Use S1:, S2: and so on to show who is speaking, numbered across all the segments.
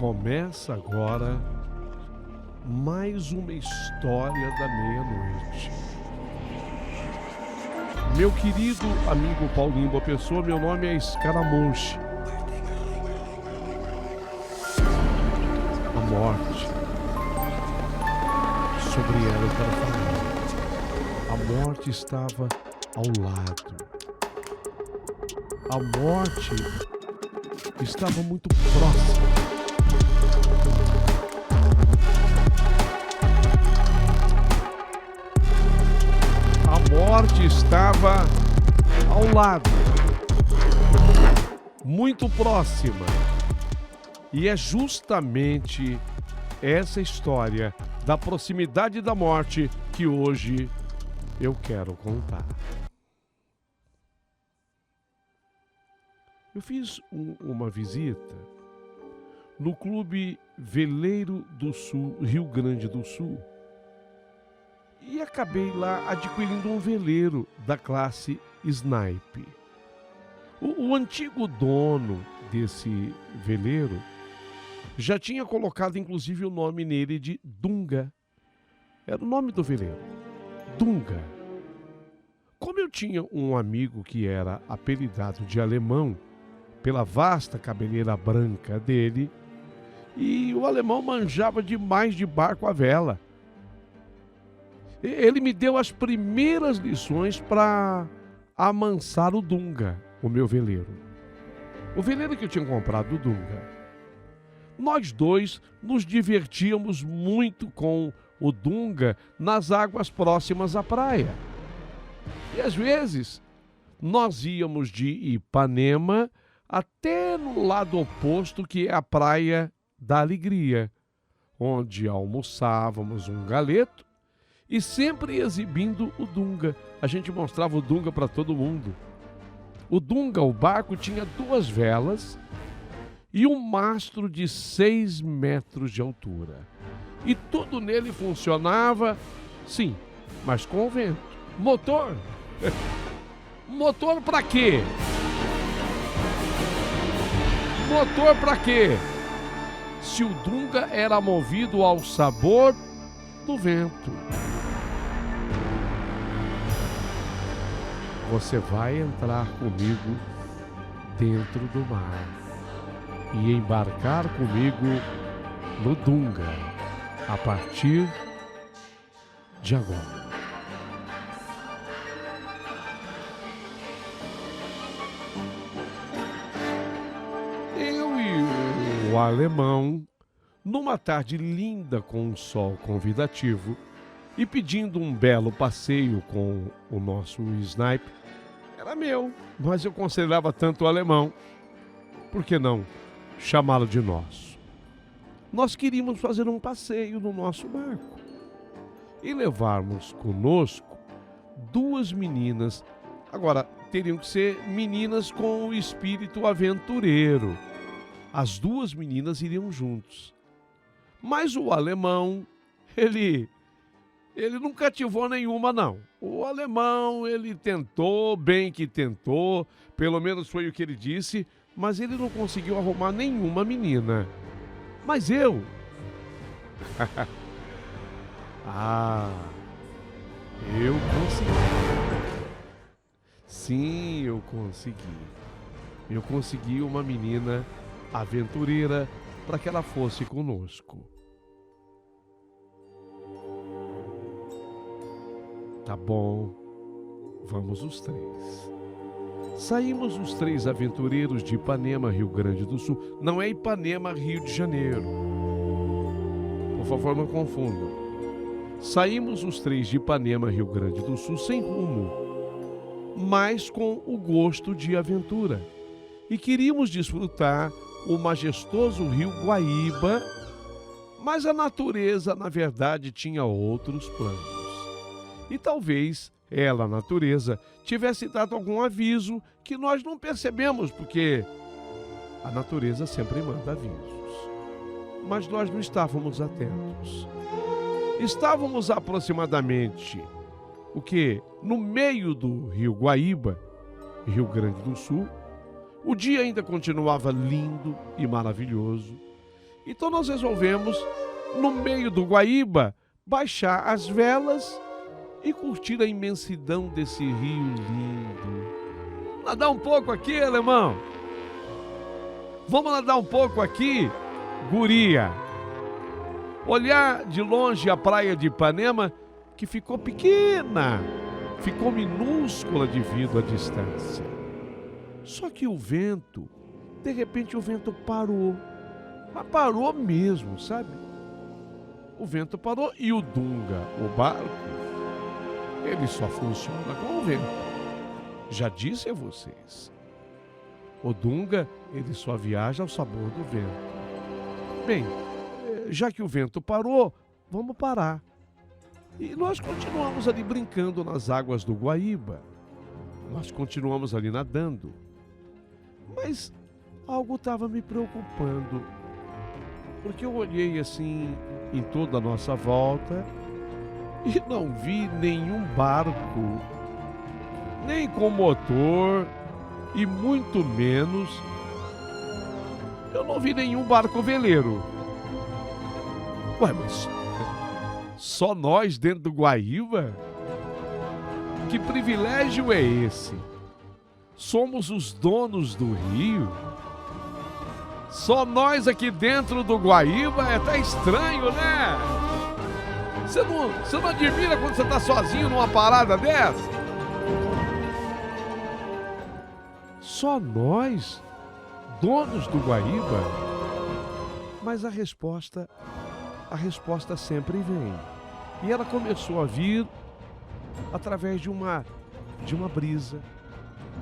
S1: Começa agora mais uma história da meia-noite. Meu querido amigo Paulinho Boa Pessoa, meu nome é Escaramuche. A morte, sobre ela eu quero falar. A morte estava ao lado. A morte estava muito próxima. A morte estava ao lado, muito próxima. E é justamente essa história da proximidade da morte que hoje eu quero contar. Eu fiz uma visita no Clube Veleiro do Sul, Rio Grande do Sul, e acabei lá adquirindo um veleiro da classe Snipe. O antigo dono desse veleiro já tinha colocado inclusive o nome nele de Dunga. Era o nome do veleiro, Dunga. Como eu tinha um amigo que era apelidado de Alemão pela vasta cabeleira branca dele, e o alemão manjava demais de barco à vela, ele me deu as primeiras lições para amansar o Dunga, o meu veleiro. O veleiro que eu tinha comprado, o Dunga. Nós dois nos divertíamos muito com o Dunga nas águas próximas à praia. E às vezes nós íamos de Ipanema até no lado oposto, que é a Praia da Alegria, onde almoçávamos um galeto e sempre exibindo o Dunga. A gente mostrava o Dunga para todo mundo. O Dunga, o barco, tinha 2 velas e um mastro de 6 metros de altura. E tudo nele funcionava, sim, mas com o vento. Motor? Motor para quê? Motor para quê? Se o Dunga era movido ao sabor do vento. Você vai entrar comigo dentro do mar e embarcar comigo no Dunga a partir de agora. Eu e o alemão, numa tarde linda com um sol convidativo e pedindo um belo passeio com o nosso Snipe, era meu, mas eu considerava tanto o alemão, por que não chamá-lo de nosso? Nós queríamos fazer um passeio no nosso barco e levarmos conosco 2 meninas. Agora, teriam que ser meninas com o espírito aventureiro. As 2 meninas iriam juntos. Mas o alemão, ele não cativou nenhuma, não. O alemão, ele tentou, bem que tentou, pelo menos foi o que ele disse, mas ele não conseguiu arrumar nenhuma menina. Mas eu... eu consegui. Sim, eu consegui. Eu consegui uma menina aventureira para que ela fosse conosco. Tá bom, vamos os 3. Saímos os 3 aventureiros de Ipanema, Rio Grande do Sul. Não é Ipanema, Rio de Janeiro. Por favor, não confundam. Saímos os 3 de Ipanema, Rio Grande do Sul, sem rumo, mas com o gosto de aventura. E queríamos desfrutar o majestoso rio Guaíba, mas a natureza, na verdade, tinha outros planos. E talvez ela, a natureza, tivesse dado algum aviso que nós não percebemos, porque a natureza sempre manda avisos. Mas nós não estávamos atentos. Estávamos aproximadamente, no meio do rio Guaíba, Rio Grande do Sul. O dia ainda continuava lindo e maravilhoso. Então nós resolvemos, no meio do Guaíba, baixar as velas e curtir a imensidão desse rio lindo. Nadar um pouco aqui, alemão. Vamos nadar um pouco aqui, guria. Olhar de longe a praia de Ipanema, que ficou pequena, ficou minúscula devido à distância. Só que o vento, de repente o vento parou. Mas parou mesmo, sabe? O vento parou e o Dunga, o barco, ele só funciona com o vento. Já disse a vocês. O Dunga, ele só viaja ao sabor do vento. Bem, já que o vento parou, vamos parar. E nós continuamos ali brincando nas águas do Guaíba. Nós continuamos ali nadando. Mas algo estava me preocupando. Porque eu olhei assim em toda a nossa volta e não vi nenhum barco, nem com motor e muito menos eu não vi nenhum barco veleiro. Ué, mas só nós dentro do Guaíba? Que privilégio é esse? Somos os donos do rio? Só nós aqui dentro do Guaíba? É até estranho, né? Você não admira quando você está sozinho numa parada dessa? Só nós, donos do Guaíba? Mas a resposta sempre vem. E ela começou a vir através de uma brisa.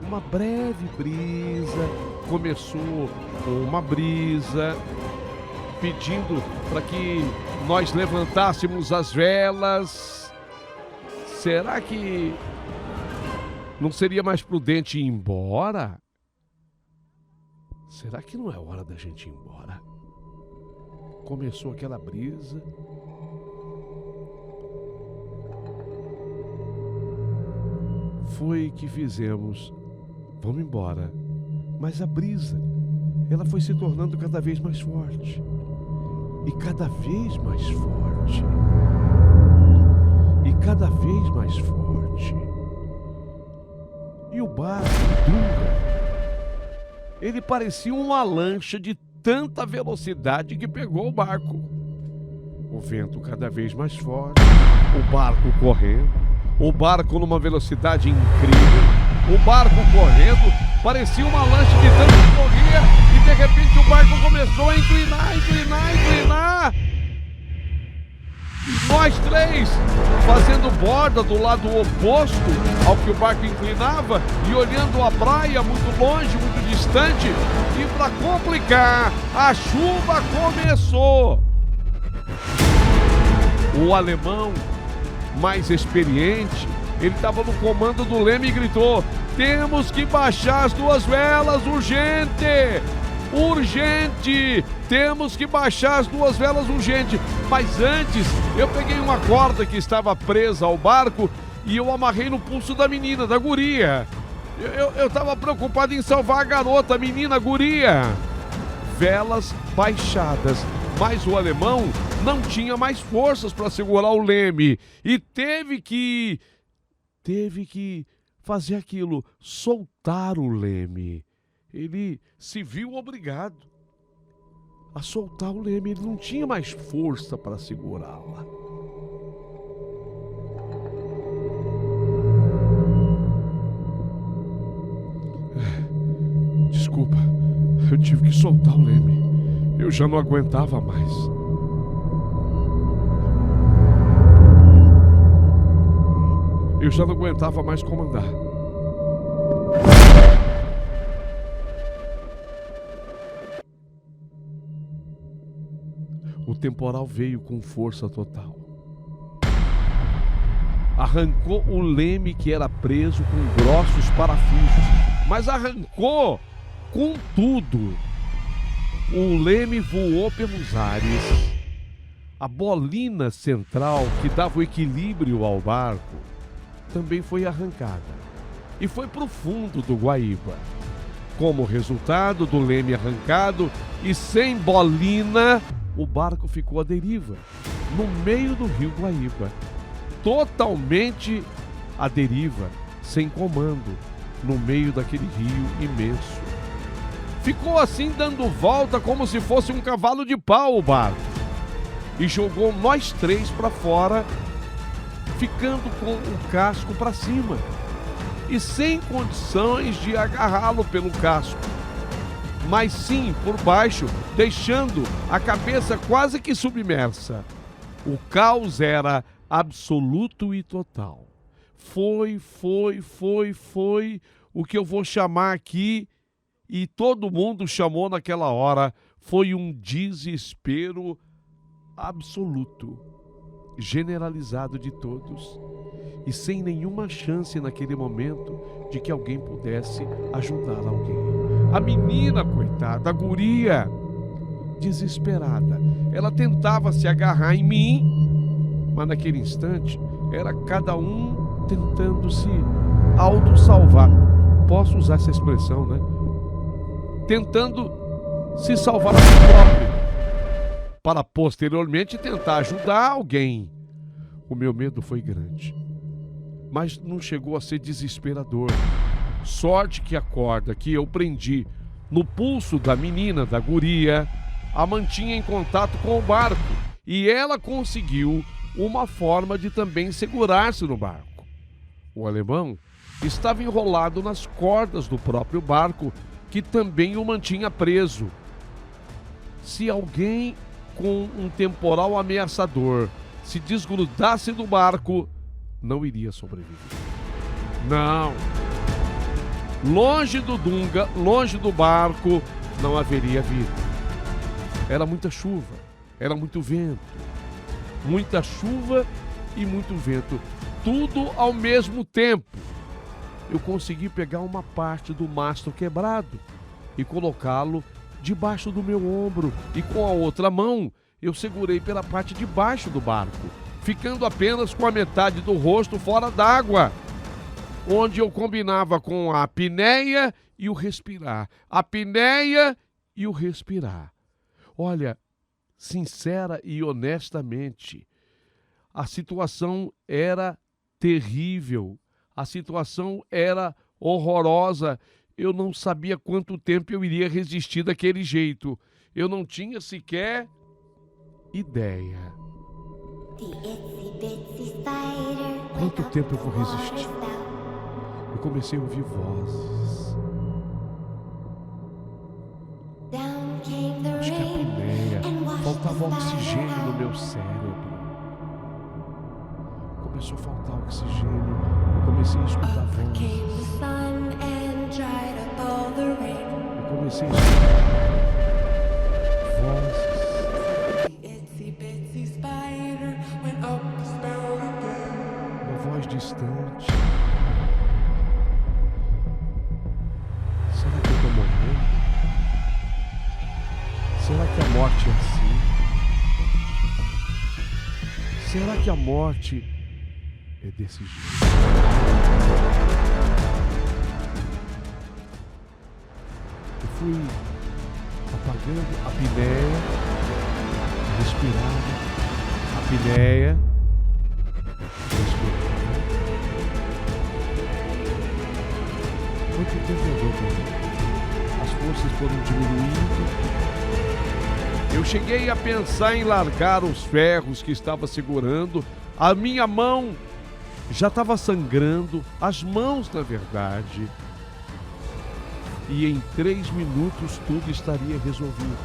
S1: Uma breve brisa, começou com uma brisa, pedindo para que nós levantássemos as velas. Será que não seria mais prudente ir embora? Será que não é hora da gente ir embora? Começou aquela brisa. Foi que fizemos. Vamos embora. Mas a brisa, ela foi se tornando cada vez mais forte. E cada vez mais forte. E cada vez mais forte. E o barco Dunga, ele parecia uma lancha de tanta velocidade que pegou o barco. O vento cada vez mais forte, o barco correndo, o barco numa velocidade incrível. O barco correndo, parecia uma lancha de tanto que corria, e de repente o barco começou a inclinar. E nós três, fazendo borda do lado oposto ao que o barco inclinava, e olhando a praia muito longe, muito distante, e para complicar, a chuva começou. O alemão, mais experiente, ele estava no comando do leme e gritou: temos que baixar as 2 velas, urgente! Urgente! Temos que baixar as 2 velas, urgente! Mas antes, eu peguei uma corda que estava presa ao barco e eu amarrei no pulso da menina, da guria. Eu estava preocupado em salvar a garota, a menina, a guria. Velas baixadas, mas o alemão não tinha mais forças para segurar o leme e teve que fazer aquilo, soltar o leme. Ele se viu obrigado a soltar o leme, ele não tinha mais força para segurá-la. Desculpa, eu tive que soltar o leme. Eu já não aguentava mais. Eu já não aguentava mais comandar. O temporal veio com força total. Arrancou o leme que era preso com grossos parafusos, mas arrancou com tudo. O leme voou pelos ares. A bolina central que dava o equilíbrio ao barco também foi arrancada e foi para o fundo do Guaíba. Como resultado do leme arrancado, e sem bolina, o barco ficou à deriva, no meio do rio Guaíba. Totalmente à deriva, sem comando, no meio daquele rio imenso. Ficou assim dando volta como se fosse um cavalo de pau o barco. E jogou nós três para fora, ficando com o casco para cima e sem condições de agarrá-lo pelo casco, mas sim por baixo, deixando a cabeça quase que submersa. O caos era absoluto e total. Foi o que eu vou chamar aqui, e todo mundo chamou naquela hora, foi um desespero absoluto, generalizado de todos, e sem nenhuma chance naquele momento de que alguém pudesse ajudar alguém. A menina, coitada, a guria, desesperada, ela tentava se agarrar em mim, mas naquele instante era cada um tentando se auto-salvar. Posso usar essa expressão, né? Tentando se salvar a si próprio, para posteriormente tentar ajudar alguém. O meu medo foi grande, mas não chegou a ser desesperador. Sorte que a corda que eu prendi no pulso da menina, da guria, a mantinha em contato com o barco, e ela conseguiu uma forma de também segurar-se no barco. O alemão estava enrolado nas cordas do próprio barco, que também o mantinha preso. Se alguém com um temporal ameaçador se desgrudasse do barco, não iria sobreviver. Não. Longe do Dunga, longe do barco, não haveria vida. Era muita chuva, era muito vento. Muita chuva e muito vento. Tudo ao mesmo tempo. Eu consegui pegar uma parte do mastro quebrado e colocá-lo debaixo do meu ombro, e com a outra mão eu segurei pela parte de baixo do barco, ficando apenas com a metade do rosto fora d'água, onde eu combinava com a apneia e o respirar. A apneia e o respirar. Olha, sincera e honestamente, a situação era terrível. A situação era horrorosa. Eu não sabia quanto tempo eu iria resistir daquele jeito. Eu não tinha sequer ideia. Quanto tempo eu vou resistir? Eu comecei a ouvir vozes. Acho que a apneia, faltava oxigênio no meu cérebro. Começou a faltar oxigênio. Eu comecei a escutar vozes. Eu comecei a escutar vozes. Uma voz distante. Será que eu estou morrendo? Será que a morte é assim? Será que a morte é desse jeito? Eu fui apagando a apneia, respirando, apneia, respirando. Quanto tempo andou comigo? As forças foram diminuindo. Eu cheguei a pensar em largar os ferros que estava segurando. A minha mão já estava sangrando, as mãos, na verdade. E em 3 minutos tudo estaria resolvido.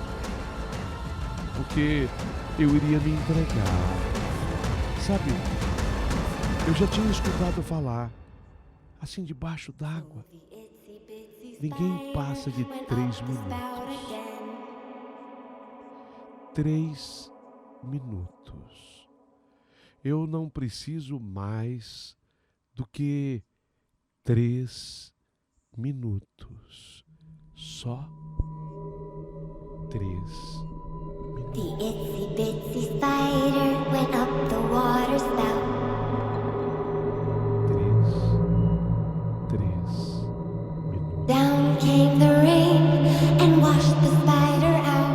S1: Porque eu iria me entregar. Sabe, eu já tinha escutado falar, assim debaixo d'água, ninguém passa de 3 minutos. 3 minutos. Eu não preciso mais do que 3 minutos. Só 3 minutos.
S2: The itsy bitsy spider went up the water spout.
S1: 3 minutos.
S2: Down came the rain and washed the spider out.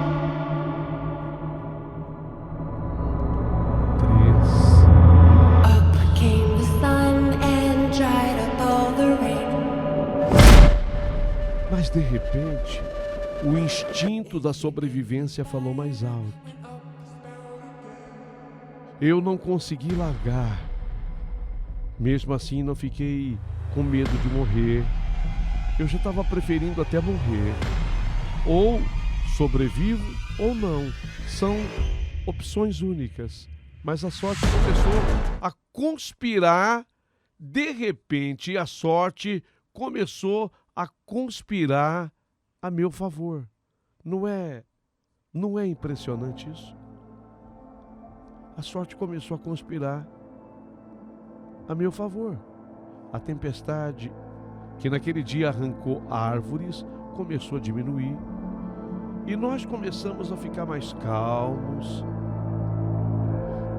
S1: Mas de repente, o instinto da sobrevivência falou mais alto. Eu não consegui largar. Mesmo assim, não fiquei com medo de morrer. Eu já estava preferindo até morrer. Ou sobrevivo ou não. São opções únicas. Mas a sorte começou a conspirar. De repente, a sorte começou a conspirar a meu favor. Não é impressionante isso? A sorte começou a conspirar a meu favor. A tempestade, que naquele dia arrancou árvores, começou a diminuir. E nós começamos a ficar mais calmos.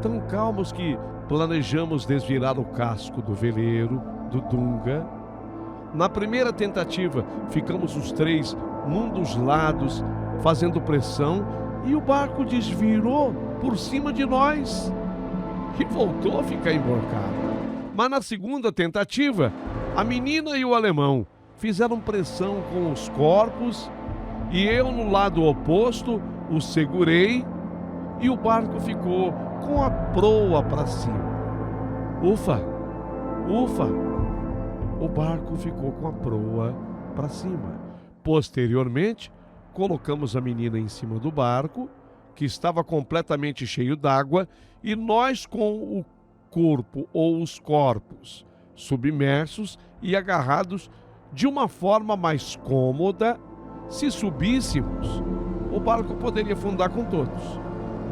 S1: Tão calmos que planejamos desvirar o casco do veleiro, do Dunga. Na primeira tentativa, ficamos os três num dos lados, fazendo pressão, e o barco desvirou por cima de nós e voltou a ficar emborcado. Mas na segunda tentativa, a menina e o alemão fizeram pressão com os corpos e eu, no lado oposto, o segurei e o barco ficou com a proa para cima. Ufa! Ufa! O barco ficou com a proa para cima. Posteriormente, colocamos a menina em cima do barco, que estava completamente cheio d'água, e nós com o corpo ou os corpos submersos e agarrados de uma forma mais cômoda. Se subíssemos, o barco poderia afundar com todos.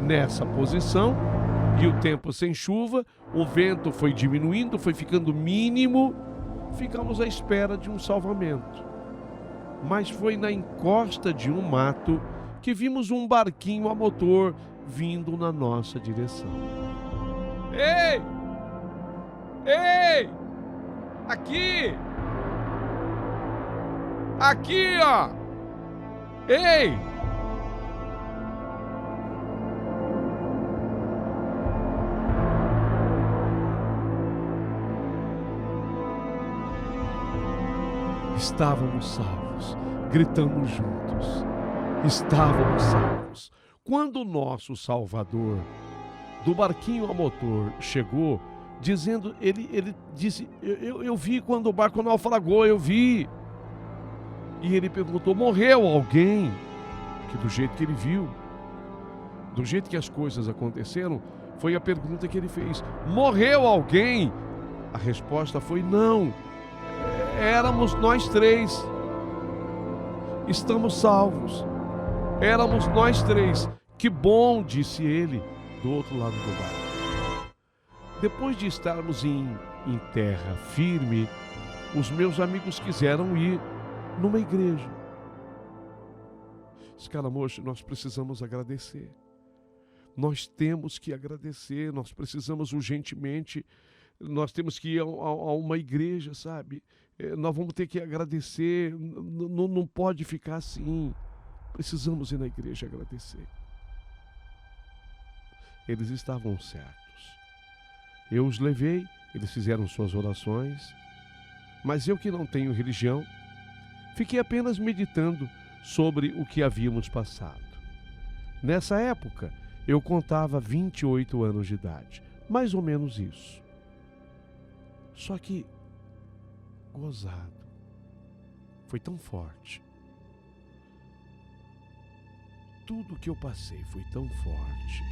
S1: Nessa posição, e o tempo sem chuva, o vento foi diminuindo, foi ficando mínimo, ficamos à espera de um salvamento. Mas foi na encosta de um mato que vimos um barquinho a motor vindo na nossa direção. Ei! Ei! Aqui! Aqui, ó! Ei! Estávamos salvos, gritamos juntos. Estávamos salvos. Quando o nosso Salvador, do barquinho a motor, chegou, dizendo, ele disse, eu vi quando o barco naufragou, eu vi. E ele perguntou, morreu alguém? Que do jeito que ele viu, do jeito que as coisas aconteceram, foi a pergunta que ele fez. Morreu alguém? A resposta foi não. Éramos nós três. Estamos salvos. Éramos nós três. Que bom, disse ele, do outro lado do barco. Depois de estarmos em terra firme, os meus amigos quiseram ir numa igreja. Escaramujo, nós precisamos agradecer. Nós temos que agradecer, nós precisamos urgentemente, nós temos que ir a uma igreja, sabe? Nós vamos ter que agradecer, não pode ficar assim. Precisamos ir na igreja agradecer. Eles estavam certos. Eu os levei, eles fizeram suas orações, mas eu que não tenho religião, fiquei apenas meditando sobre o que havíamos passado. Nessa época, eu contava 28 anos de idade, mais ou menos isso. Só que, gozado, foi tão forte. Tudo que eu passei foi tão forte,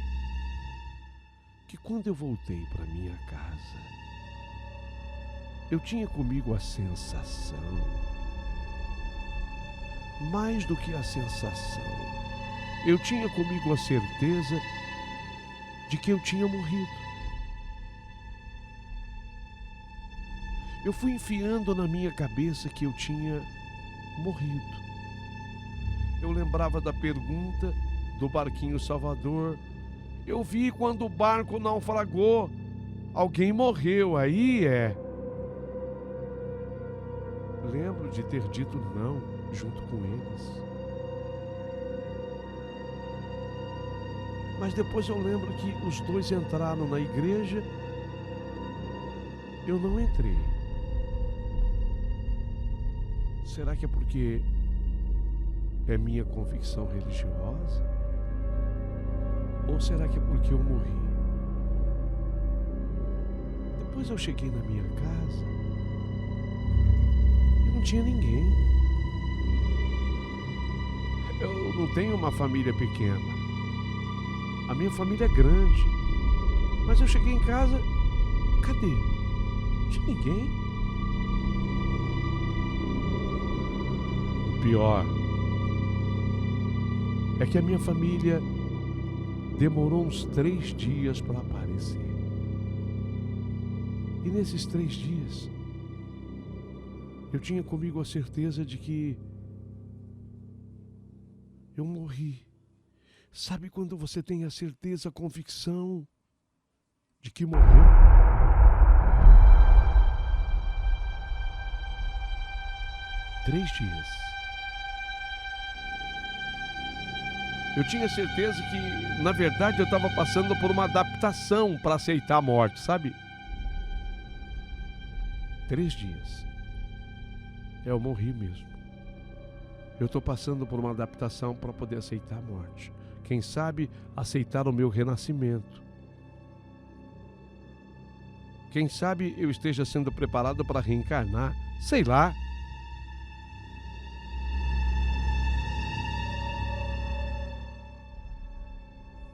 S1: que quando eu voltei para minha casa, eu tinha comigo a sensação, mais do que a sensação, eu tinha comigo a certeza de que eu tinha morrido. Eu fui enfiando na minha cabeça que eu tinha morrido. Eu lembrava da pergunta do barquinho Salvador. Eu vi quando o barco naufragou. Alguém morreu, aí é. Lembro de ter dito não junto com eles. Mas depois eu lembro que os dois entraram na igreja. Eu não entrei. Será que é porque É minha convicção religiosa? Ou será que é porque eu morri? Depois eu cheguei na minha casa e não tinha ninguém. Eu não tenho uma família pequena. A minha família é grande. Mas eu cheguei em casa, cadê? Não tinha ninguém. O pior é que a minha família demorou uns 3 dias para aparecer. E nesses 3 dias, eu tinha comigo a certeza de que eu morri. Sabe quando você tem a certeza, a convicção de que morreu? Três dias. Eu tinha certeza que, na verdade, eu estava passando por uma adaptação para aceitar a morte, sabe? 3 dias. Eu morri mesmo. Eu estou passando por uma adaptação para poder aceitar a morte. Quem sabe aceitar o meu renascimento. Quem sabe eu esteja sendo preparado para reencarnar. Sei lá.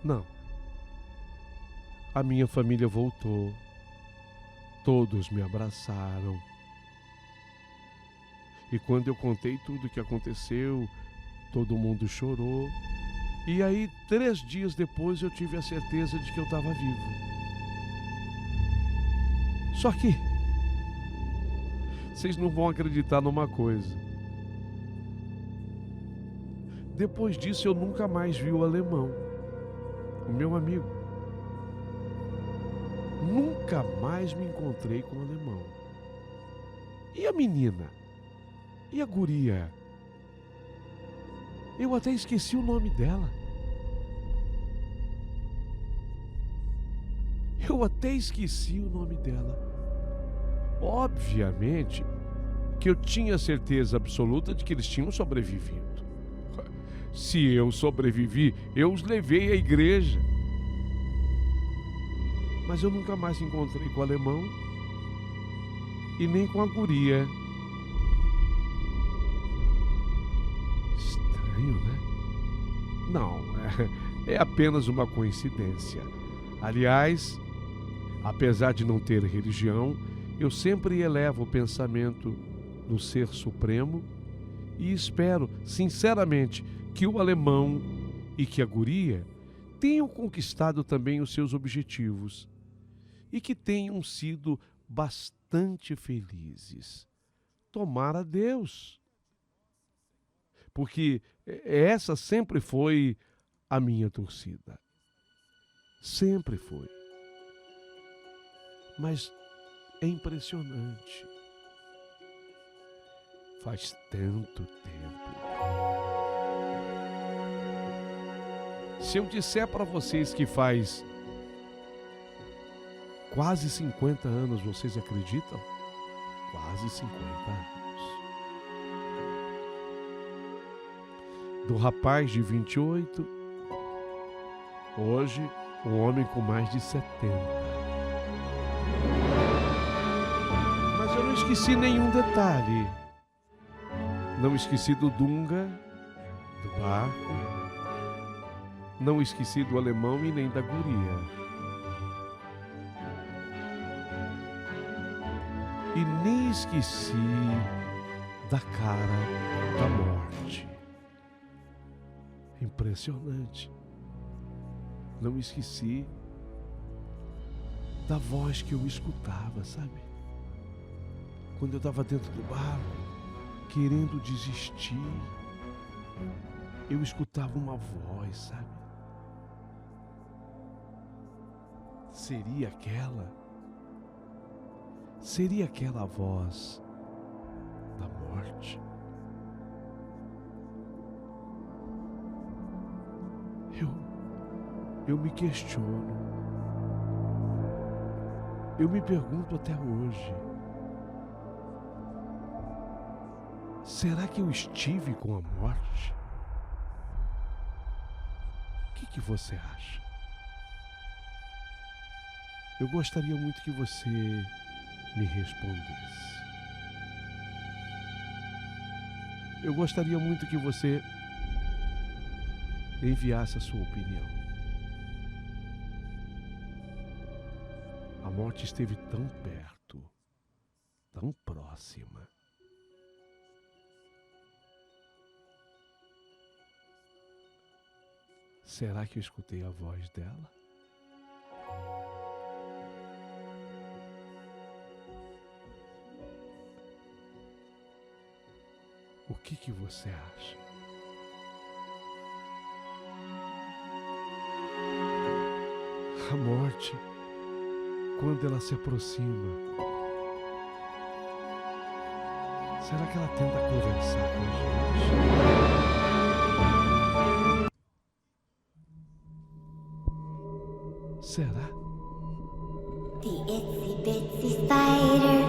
S1: Não. A minha família voltou. Todos me abraçaram. E quando eu contei tudo o que aconteceu, todo mundo chorou. E aí, 3 dias depois, eu tive a certeza de que eu estava vivo. Só que vocês não vão acreditar numa coisa. Depois disso, eu nunca mais vi o alemão, o meu amigo. Nunca mais me encontrei com o alemão. E a menina? E a guria? Eu até esqueci o nome dela. Eu até esqueci o nome dela. Obviamente que eu tinha certeza absoluta de que eles tinham sobrevivido. Se eu sobrevivi, eu os levei à igreja. Mas eu nunca mais encontrei com o alemão e nem com a guria. Estranho, né? Não, é apenas uma coincidência. Aliás, apesar de não ter religião, eu sempre elevo o pensamento no Ser Supremo e espero, sinceramente, que o alemão e que a guria tenham conquistado também os seus objetivos e que tenham sido bastante felizes. Tomara a Deus. Porque essa sempre foi a minha torcida. Sempre foi. Mas é impressionante. Faz tanto tempo. Se eu disser para vocês que faz quase 50 anos, vocês acreditam? Quase 50 anos. Do rapaz de 28, hoje um homem com mais de 70. Mas eu não esqueci nenhum detalhe. Não esqueci do Dunga, do barco. Não esqueci do alemão e nem da guria. E nem esqueci da cara da morte. Impressionante. Não esqueci da voz que eu escutava, sabe? Quando eu estava dentro do barco, querendo desistir, eu escutava uma voz, sabe? Seria aquela a voz da morte? Eu me questiono. Eu me pergunto até hoje. Será que eu estive com a morte? que você acha? Eu gostaria muito que você me respondesse. Eu gostaria muito que você enviasse a sua opinião. A morte esteve tão perto, tão próxima. Será que eu escutei a voz dela? O que você acha? A morte, quando ela se aproxima, será que ela tenta conversar com a gente? Será?
S2: The itsy bitsy spider